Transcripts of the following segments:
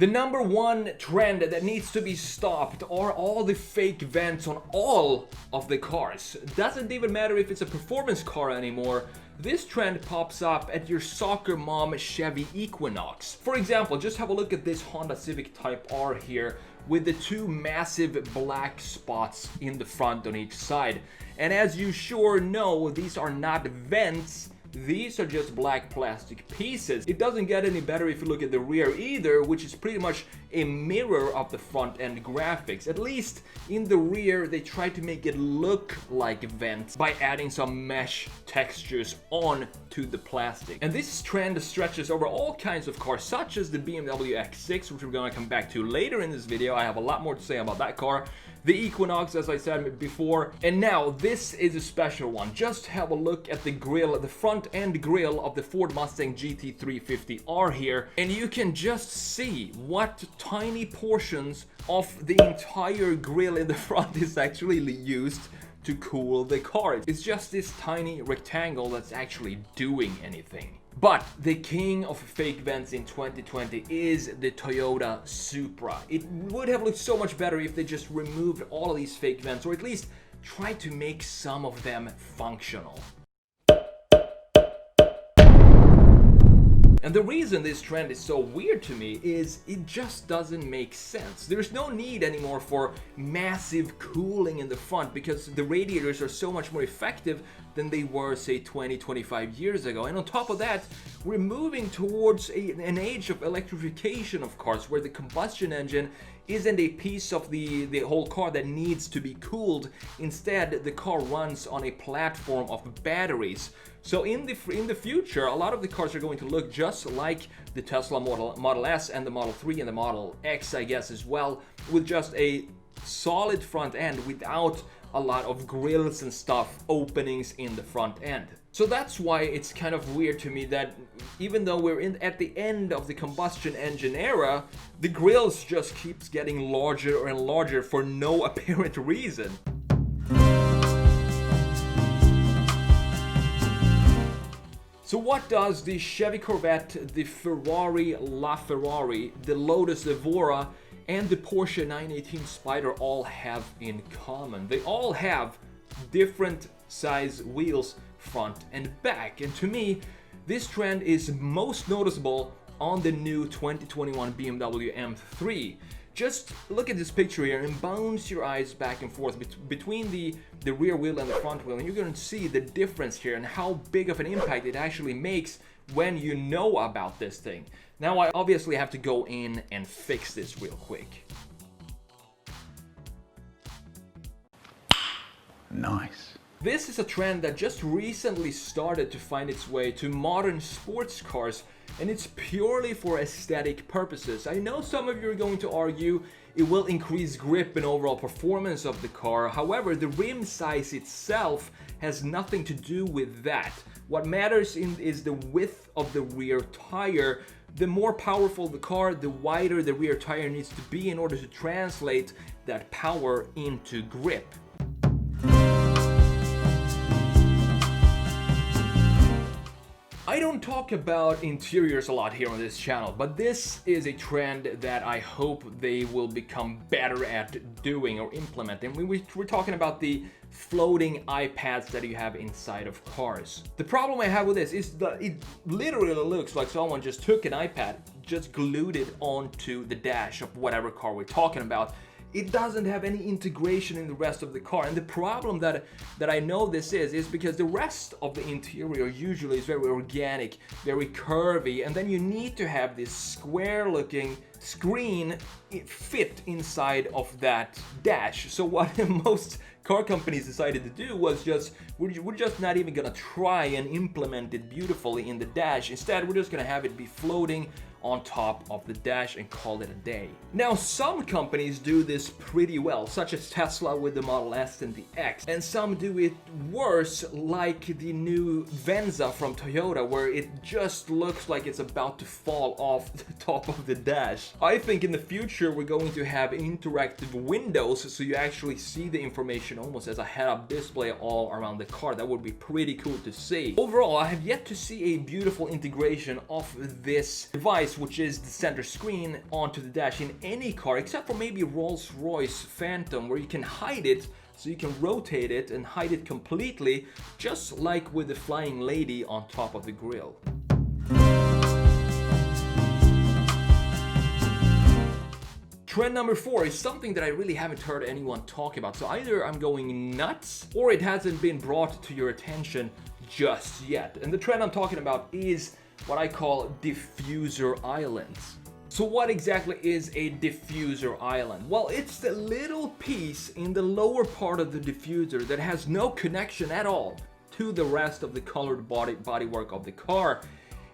The number one trend that needs to be stopped are all the fake vents on all of the cars. Doesn't even matter if it's a performance car anymore. This trend pops up at your soccer mom Chevy Equinox. For example, just have a look at this Honda Civic Type R here with the two massive black spots in the front on each side. And as you sure know, these are not vents. These are just black plastic pieces. It doesn't get any better if you look at the rear either, which is pretty much a mirror of the front end graphics. At least in the rear, they try to make it look like vents by adding some mesh textures on to the plastic. And this trend stretches over all kinds of cars, such as the BMW X6, which we're gonna come back to later in this video. I have a lot more to say about that car. The Equinox, as I said before. And now this is a special one. Just have a look at the grille, the front end grille of the Ford Mustang GT350R here, and you can just see what tiny portions of the entire grille in the front is actually used to cool the car. It's just this tiny rectangle that's actually doing anything. But the king of fake vents in 2020 is the Toyota Supra. It would have looked so much better if they just removed all of these fake vents, or at least tried to make some of them functional. And the reason this trend is so weird to me is it just doesn't make sense. There's no need anymore for massive cooling in the front because the radiators are so much more effective than they were, say, 20-25 years ago. And on top of that, we're moving towards an age of electrification of cars where the combustion engine isn't a piece of the whole car that needs to be cooled. Instead, the car runs on a platform of batteries. So in the future, a lot of the cars are going to look just like the Tesla Model S and the Model 3 and the Model X, I guess, as well, with just a solid front end without a lot of grills and stuff, openings in the front end. So that's why it's kind of weird to me that even though we're at the end of the combustion engine era, the grills just keeps getting larger and larger for no apparent reason. So what does the Chevy Corvette, the Ferrari LaFerrari, the Lotus Evora, and the Porsche 918 Spyder all have in common? They all have different size wheels, front and back. And to me, this trend is most noticeable on the new 2021 BMW M3. Just look at this picture here and bounce your eyes back and forth between the rear wheel and the front wheel, and you're going to see the difference here and how big of an impact it actually makes when you know about this thing. Now I obviously have to go in and fix this real quick. Nice. This is a trend that just recently started to find its way to modern sports cars, and it's purely for aesthetic purposes. I know some of you are going to argue it will increase grip and overall performance of the car. However, the rim size itself has nothing to do with that. What matters is the width of the rear tire. The more powerful the car, the wider the rear tire needs to be in order to translate that power into grip. I don't talk about interiors a lot here on this channel, but this is a trend that I hope they will become better at doing or implementing. We're talking about the floating iPads that you have inside of cars. The problem I have with this is that it literally looks like someone just took an iPad, just glued it onto the dash of whatever car we're talking about. It doesn't have any integration in the rest of the car. And the problem that I know this is because the rest of the interior usually is very organic, very curvy, and then you need to have this square looking screen fit inside of that dash. So what most car companies decided to do was we're just not even gonna try and implement it beautifully in the dash. Instead, we're just gonna have it be floating on top of the dash and call it a day. Now, some companies do this pretty well, such as Tesla with the Model S and the X, and some do it worse, like the new Venza from Toyota, where it just looks like it's about to fall off the top of the dash. I think in the future we're going to have interactive windows so you actually see the information function almost as a head-up display all around the car. That would be pretty cool to see. Overall, I have yet to see a beautiful integration of this device, which is the center screen, onto the dash in any car, except for maybe Rolls-Royce Phantom, where you can hide it, so you can rotate it and hide it completely, just like with the Flying Lady on top of the grille. Trend number 4 is something that I really haven't heard anyone talk about, so either I'm going nuts or it hasn't been brought to your attention just yet. And the trend I'm talking about is what I call diffuser islands. So what exactly is a diffuser island? Well, it's the little piece in the lower part of the diffuser that has no connection at all to the rest of the colored bodywork of the car.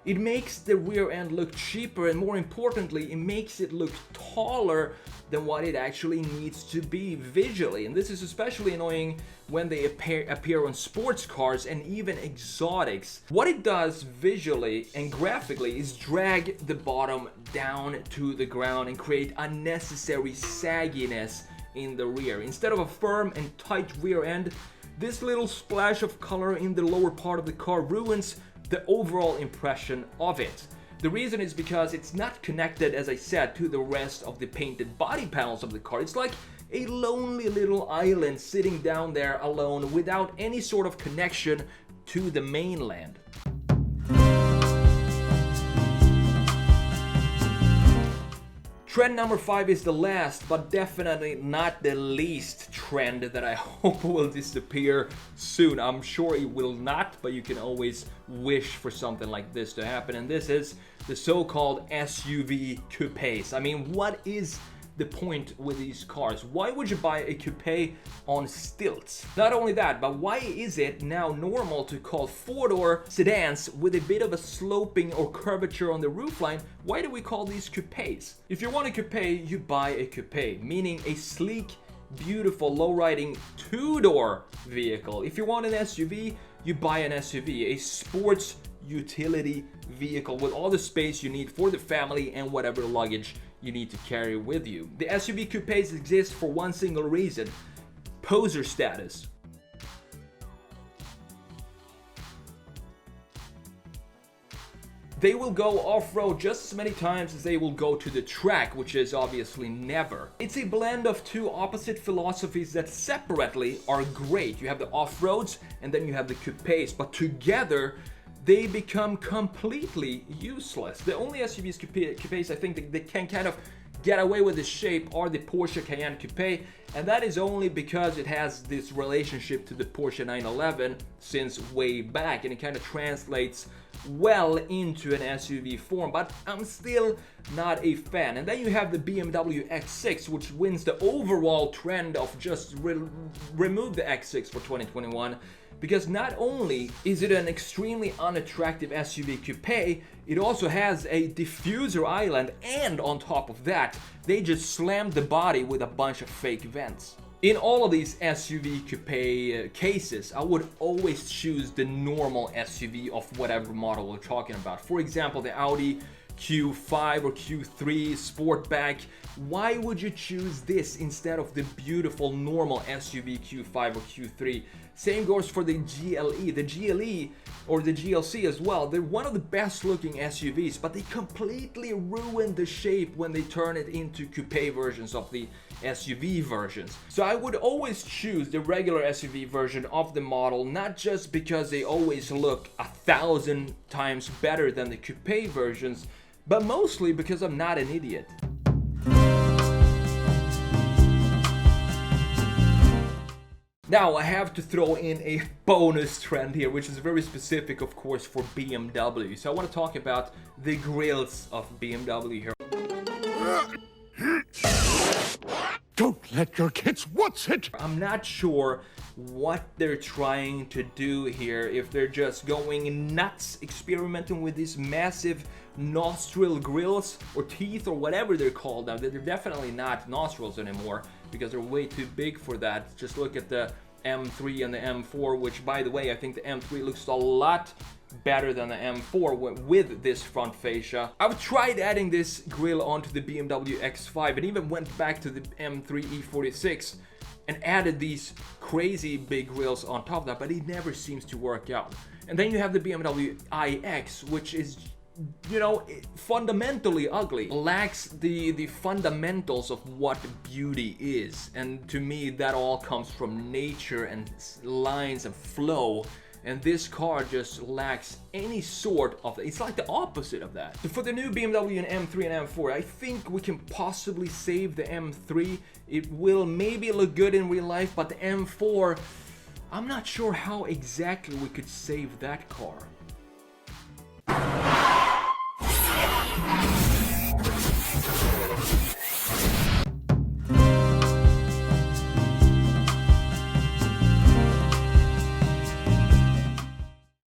It makes the rear end look cheaper, and more importantly, it makes it look taller than what it actually needs to be visually. And this is especially annoying when they appear on sports cars and even exotics. What it does visually and graphically is drag the bottom down to the ground and create unnecessary sagginess in the rear. Instead of a firm and tight rear end, this little splash of color in the lower part of the car ruins the overall impression of it. The reason is because it's not connected, as I said, to the rest of the painted body panels of the car. It's like a lonely little island sitting down there alone without any sort of connection to the mainland. Trend number 5 is the last, but definitely not the least trend that I hope will disappear soon. I'm sure it will not, but you can always wish for something like this to happen. And this is the so-called SUV coupes. I mean, what is the point with these cars? Why would you buy a coupe on stilts? Not only that, but why is it now normal to call four-door sedans with a bit of a sloping or curvature on the roofline? Why do we call these coupes? If you want a coupe, you buy a coupe, meaning a sleek, beautiful, low-riding two-door vehicle. If you want an SUV, you buy an SUV, a sports utility vehicle with all the space you need for the family and whatever luggage you need to carry with you. The SUV coupes exist for one single reason: poser status. They will go off-road just as many times as they will go to the track, which is obviously never. It's a blend of two opposite philosophies that separately are great. You have the off-roads and then you have the coupes, but together they become completely useless. The only SUVs coupes I think that can kind of get away with the shape are the Porsche Cayenne Coupe, and that is only because it has this relationship to the Porsche 911 since way back, and it kind of translates well into an SUV form, but I'm still not a fan. And then you have the BMW X6, which wins the overall trend of just remove the X6 for 2021. Because not only is it an extremely unattractive SUV coupe, it also has a diffuser island, and on top of that, they just slammed the body with a bunch of fake vents. In all of these SUV coupe cases, I would always choose the normal SUV of whatever model we're talking about. For example, the Audi Q5 or Q3 Sportback. Why would you choose this instead of the beautiful normal SUV Q5 or Q3? Same goes for the GLE. The GLE or the GLC as well. They're one of the best looking SUVs, but they completely ruin the shape when they turn it into coupe versions of the SUV versions. So I would always choose the regular SUV version of the model, not just because they always look 1,000 times better than the coupe versions, but mostly because I'm not an idiot. Now I have to throw in a bonus trend here, which is very specific, of course, for BMW. So I want to talk about the grills of BMW here. Don't let your kids watch it! I'm not sure what they're trying to do here, if they're just going nuts experimenting with these massive nostril grills or teeth or whatever they're called now. They're definitely not nostrils anymore because they're way too big for that. Just look at the M3 and the M4, which, by the way, I think the M3 looks a lot better than the M4 with this front fascia. I've tried adding this grille onto the BMW X5 and even went back to the M3 E46, and added these crazy big grills on top of that, but it never seems to work out. And then you have the BMW iX, which is, you know, fundamentally ugly. Lacks the fundamentals of what beauty is. And to me, that all comes from nature and lines and flow. And this car just lacks any sort of, it's like the opposite of that. So for the new BMW and M3 and M4, I think we can possibly save the M3. It will maybe look good in real life, but the M4, I'm not sure how exactly we could save that car.